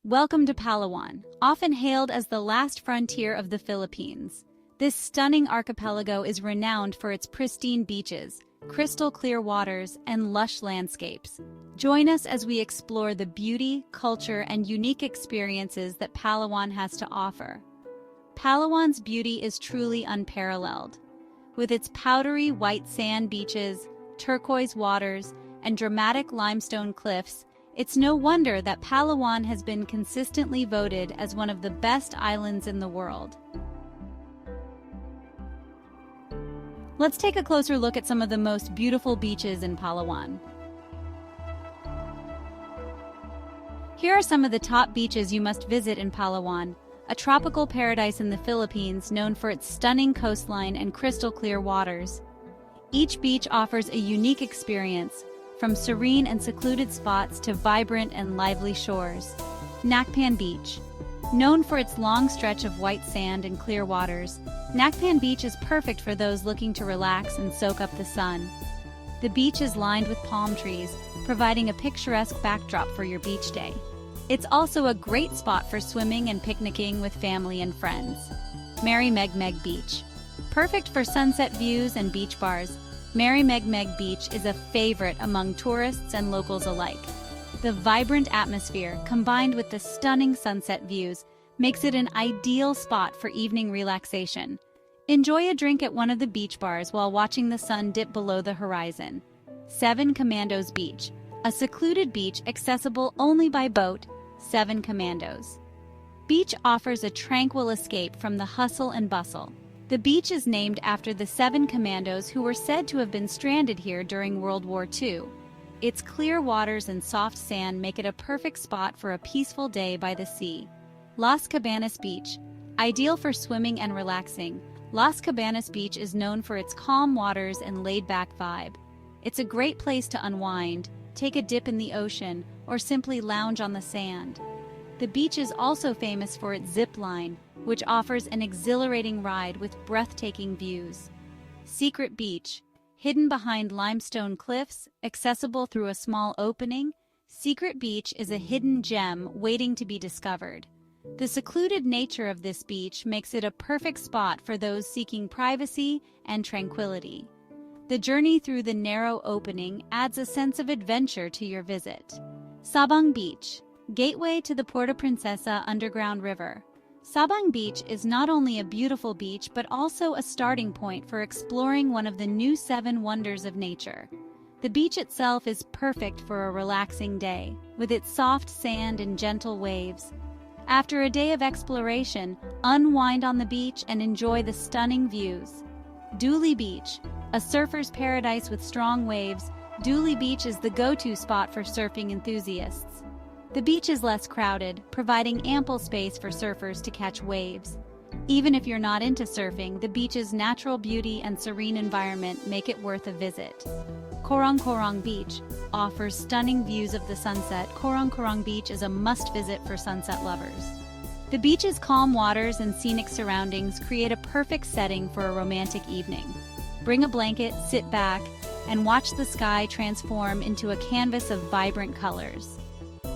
Welcome to Palawan, often hailed as the last frontier of the Philippines. This stunning archipelago is renowned for its pristine beaches, crystal clear waters, and lush landscapes. Join us as we explore the beauty, culture, and unique experiences that Palawan has to offer. Palawan's beauty is truly unparalleled. With its powdery white sand beaches, turquoise waters, and dramatic limestone cliffs, it's no wonder that Palawan has been consistently voted as one of the best islands in the world. Let's take a closer look at some of the most beautiful beaches in Palawan. Here are some of the top beaches you must visit in Palawan, a tropical paradise in the Philippines known for its stunning coastline and crystal clear waters. Each beach offers a unique experience, from serene and secluded spots to vibrant and lively shores. Nakpan Beach. Known for its long stretch of white sand and clear waters, Nakpan Beach is perfect for those looking to relax and soak up the sun. The beach is lined with palm trees, providing a picturesque backdrop for your beach day. It's also a great spot for swimming and picnicking with family and friends. Mary Megmeg Beach. Perfect for sunset views and beach bars, Mary Megmeg Beach is a favorite among tourists and locals alike. The vibrant atmosphere, combined with the stunning sunset views, makes it an ideal spot for evening relaxation. Enjoy a drink at one of the beach bars while watching the sun dip below the horizon. Seven Commandos Beach, a secluded beach accessible only by boat. Seven Commandos Beach offers a tranquil escape from the hustle and bustle. The beach is named after the 7 commandos who were said to have been stranded here during World War II. Its clear waters and soft sand make it a perfect spot for a peaceful day by the sea. Las Cabanas Beach. Ideal for swimming and relaxing, Las Cabanas Beach is known for its calm waters and laid-back vibe. It's a great place to unwind, take a dip in the ocean, or simply lounge on the sand. The beach is also famous for its zip line, which offers an exhilarating ride with breathtaking views. Secret Beach. Hidden behind limestone cliffs, accessible through a small opening, Secret Beach is a hidden gem waiting to be discovered. The secluded nature of this beach makes it a perfect spot for those seeking privacy and tranquility. The journey through the narrow opening adds a sense of adventure to your visit. Sabang Beach. Gateway to the Puerto Princesa underground river. Sabang Beach is not only a beautiful beach but also a starting point for exploring one of the new 7 wonders of nature. The beach itself is perfect for a relaxing day, with its soft sand and gentle waves. After a day of exploration, unwind on the beach and enjoy the stunning views. Duli Beach. A surfer's paradise with strong waves, Duli Beach is the go-to spot for surfing enthusiasts. The beach is less crowded, providing ample space for surfers to catch waves. Even if you're not into surfing, the beach's natural beauty and serene environment make it worth a visit. Korong Korong Beach offers stunning views of the sunset. Korong Korong Beach is a must-visit for sunset lovers. The beach's calm waters and scenic surroundings create a perfect setting for a romantic evening. Bring a blanket, sit back, and watch the sky transform into a canvas of vibrant colors.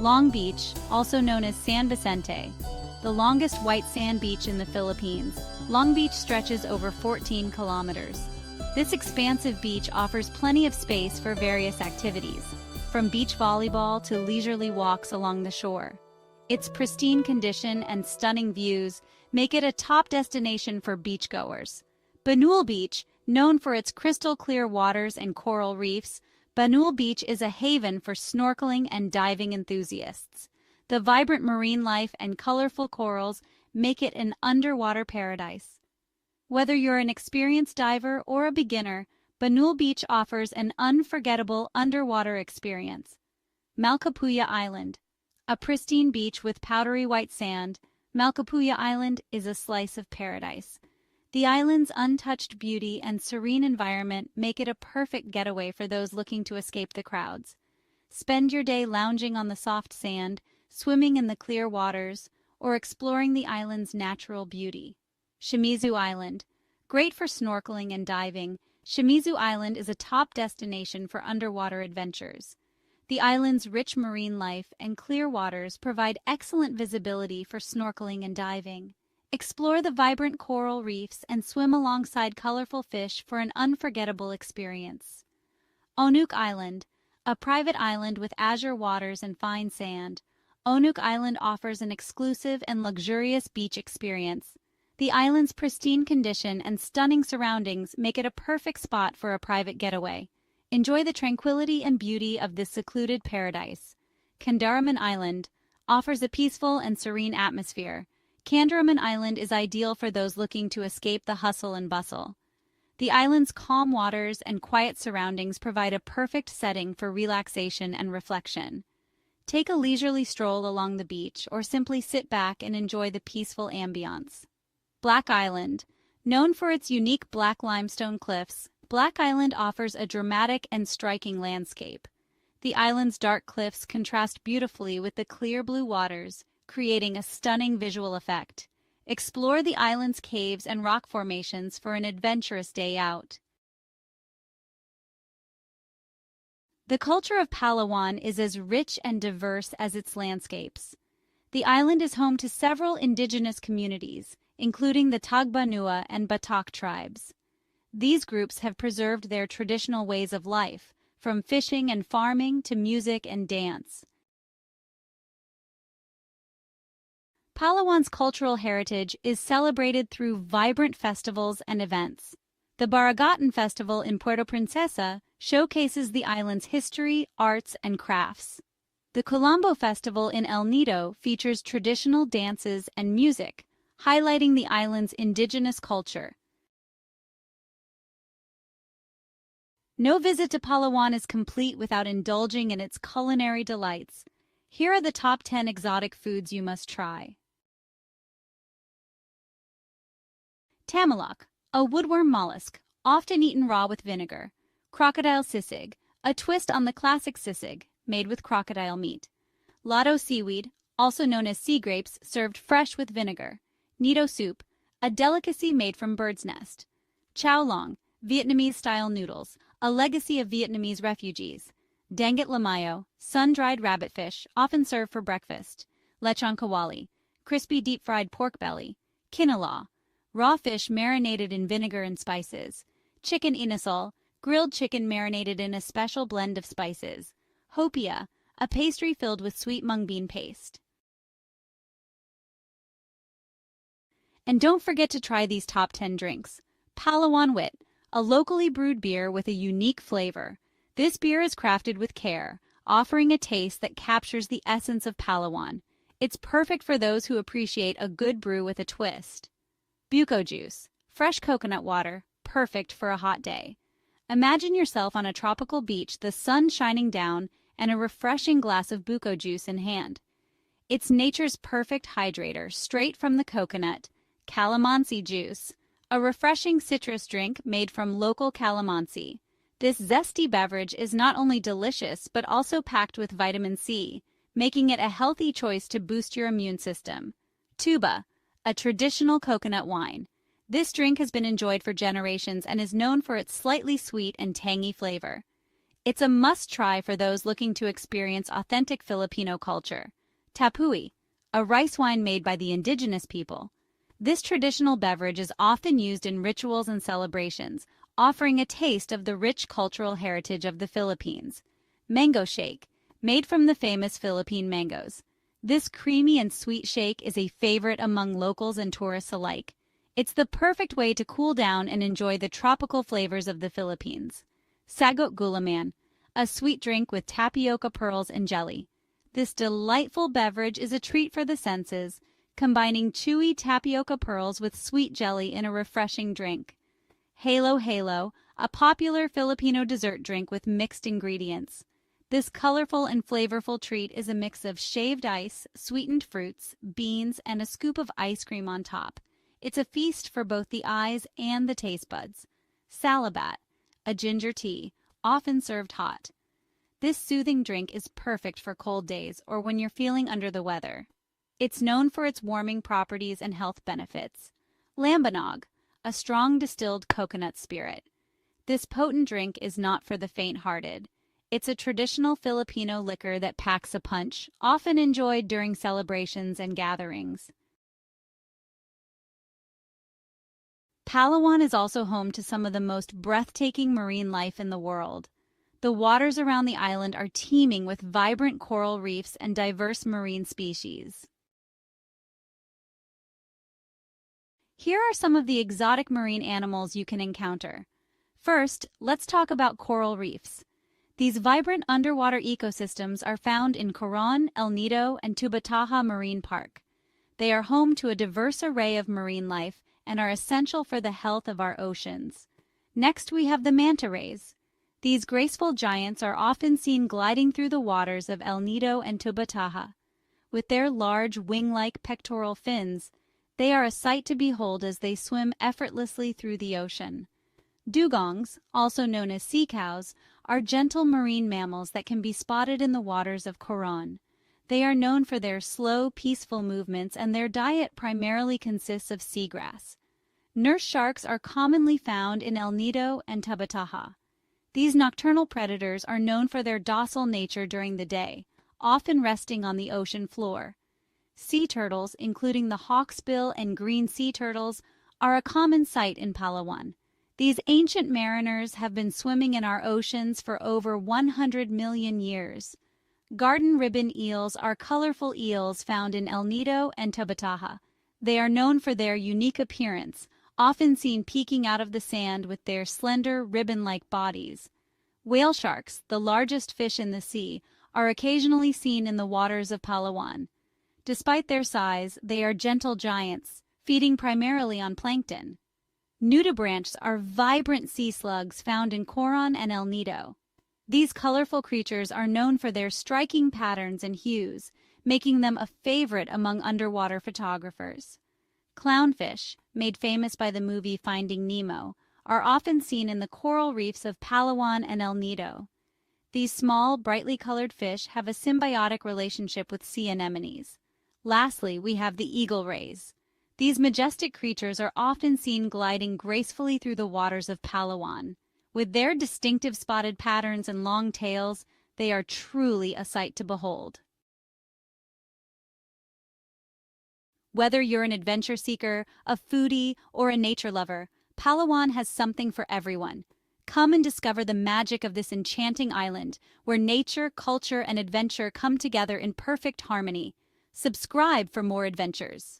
Long Beach, also known as San Vicente, the longest white sand beach in the Philippines. Long Beach stretches over 14 kilometers. This expansive beach offers plenty of space for various activities, from beach volleyball to leisurely walks along the shore. Its pristine condition and stunning views make it a top destination for beachgoers. Banul Beach, known for its crystal clear waters and coral reefs, Banul Beach is a haven for snorkeling and diving enthusiasts. The vibrant marine life and colorful corals make it an underwater paradise. Whether you're an experienced diver or a beginner, Banul Beach offers an unforgettable underwater experience. Malcapuya Island. A pristine beach with powdery white sand, Malcapuya Island is a slice of paradise. The island's untouched beauty and serene environment make it a perfect getaway for those looking to escape the crowds. Spend your day lounging on the soft sand, swimming in the clear waters, or exploring the island's natural beauty. Shimizu Island. Great for snorkeling and diving, Shimizu Island is a top destination for underwater adventures. The island's rich marine life and clear waters provide excellent visibility for snorkeling and diving. Explore the vibrant coral reefs and swim alongside colorful fish for an unforgettable experience. Onuk Island, a private island with azure waters and fine sand. Onuk Island offers an exclusive and luxurious beach experience. The island's pristine condition and stunning surroundings make it a perfect spot for a private getaway. Enjoy the tranquility and beauty of this secluded paradise. Kandaraman Island offers a peaceful and serene atmosphere. Kandaraman Island is ideal for those looking to escape the hustle and bustle. The island's calm waters and quiet surroundings provide a perfect setting for relaxation and reflection. Take a leisurely stroll along the beach or simply sit back and enjoy the peaceful ambiance. Black Island. Known for its unique black limestone cliffs, Black Island offers a dramatic and striking landscape. The island's dark cliffs contrast beautifully with the clear blue waters, creating a stunning visual effect. Explore the island's caves and rock formations for an adventurous day out. The culture of Palawan is as rich and diverse as its landscapes. The island is home to several indigenous communities, including the Tagbanua and Batak tribes. These groups have preserved their traditional ways of life, from fishing and farming to music and dance. Palawan's cultural heritage is celebrated through vibrant festivals and events. The Baragatan Festival in Puerto Princesa showcases the island's history, arts, and crafts. The Colombo Festival in El Nido features traditional dances and music, highlighting the island's indigenous culture. No visit to Palawan is complete without indulging in its culinary delights. Here are the top 10 exotic foods you must try. Tamalak, a woodworm mollusk, often eaten raw with vinegar. Crocodile sisig, a twist on the classic sisig, made with crocodile meat. Lado seaweed, also known as sea grapes, served fresh with vinegar. Nido soup, a delicacy made from bird's nest. Chow long, Vietnamese-style noodles, a legacy of Vietnamese refugees. Dangat lamayo, sun-dried rabbit fish, often served for breakfast. Lechon kawali, crispy deep-fried pork belly. Kinalaw, raw fish marinated in vinegar and spices. Chicken inasal, grilled chicken marinated in a special blend of spices. Hopia, a pastry filled with sweet mung bean paste. And don't forget to try these top 10 drinks. Palawan Wit, a locally brewed beer with a unique flavor. This beer is crafted with care, offering a taste that captures the essence of Palawan. It's perfect for those who appreciate a good brew with a twist. Buko juice, fresh coconut water, perfect for a hot day. Imagine yourself on a tropical beach, the sun shining down, and a refreshing glass of buko juice in hand. It's nature's perfect hydrator, straight from the coconut. Calamansi juice, a refreshing citrus drink made from local calamansi. This zesty beverage is not only delicious, but also packed with vitamin C, making it a healthy choice to boost your immune system. Tuba, a traditional coconut wine. This drink has been enjoyed for generations and is known for its slightly sweet and tangy flavor. It's a must-try for those looking to experience authentic Filipino culture. Tapui, a rice wine made by the indigenous people. This traditional beverage is often used in rituals and celebrations, offering a taste of the rich cultural heritage of the Philippines. Mango shake, made from the famous Philippine mangoes. This creamy and sweet shake is a favorite among locals and tourists alike. It's the perfect way to cool down and enjoy the tropical flavors of the Philippines. Sagot Gulaman, a sweet drink with tapioca pearls and jelly. This delightful beverage is a treat for the senses, combining chewy tapioca pearls with sweet jelly in a refreshing drink. Halo Halo, a popular Filipino dessert drink with mixed ingredients. This colorful and flavorful treat is a mix of shaved ice, sweetened fruits, beans, and a scoop of ice cream on top. It's a feast for both the eyes and the taste buds. Salabat, a ginger tea, often served hot. This soothing drink is perfect for cold days or when you're feeling under the weather. It's known for its warming properties and health benefits. Lambanog, a strong distilled coconut spirit. This potent drink is not for the faint-hearted. It's a traditional Filipino liquor that packs a punch, often enjoyed during celebrations and gatherings. Palawan is also home to some of the most breathtaking marine life in the world. The waters around the island are teeming with vibrant coral reefs and diverse marine species. Here are some of the exotic marine animals you can encounter. First, let's talk about coral reefs. These vibrant underwater ecosystems are found in Coron, El Nido, and Tubataha Marine Park. They are home to a diverse array of marine life and are essential for the health of our oceans. Next, we have the manta rays. These graceful giants are often seen gliding through the waters of El Nido and Tubataha. With their large wing-like pectoral fins, they are a sight to behold as they swim effortlessly through the ocean. Dugongs, also known as sea cows, are gentle marine mammals that can be spotted in the waters of Coron. They are known for their slow, peaceful movements, and their diet primarily consists of seagrass. Nurse sharks are commonly found in El Nido and Tabataha. These nocturnal predators are known for their docile nature during the day, often resting on the ocean floor. Sea turtles, including the hawksbill and green sea turtles, are a common sight in Palawan. These ancient mariners have been swimming in our oceans for over 100 million years. Garden ribbon eels are colorful eels found in El Nido and Tabataha. They are known for their unique appearance, often seen peeking out of the sand with their slender, ribbon-like bodies. Whale sharks, the largest fish in the sea, are occasionally seen in the waters of Palawan. Despite their size, they are gentle giants, feeding primarily on plankton. Nudibranchs are vibrant sea slugs found in Coron and El Nido. These colorful creatures are known for their striking patterns and hues, making them a favorite among underwater photographers. Clownfish, made famous by the movie Finding Nemo, are often seen in the coral reefs of Palawan and El Nido. These small, brightly colored fish have a symbiotic relationship with sea anemones. Lastly, we have the eagle rays. These majestic creatures are often seen gliding gracefully through the waters of Palawan. With their distinctive spotted patterns and long tails, they are truly a sight to behold. Whether you're an adventure seeker, a foodie, or a nature lover, Palawan has something for everyone. Come and discover the magic of this enchanting island, where nature, culture, and adventure come together in perfect harmony. Subscribe for more adventures.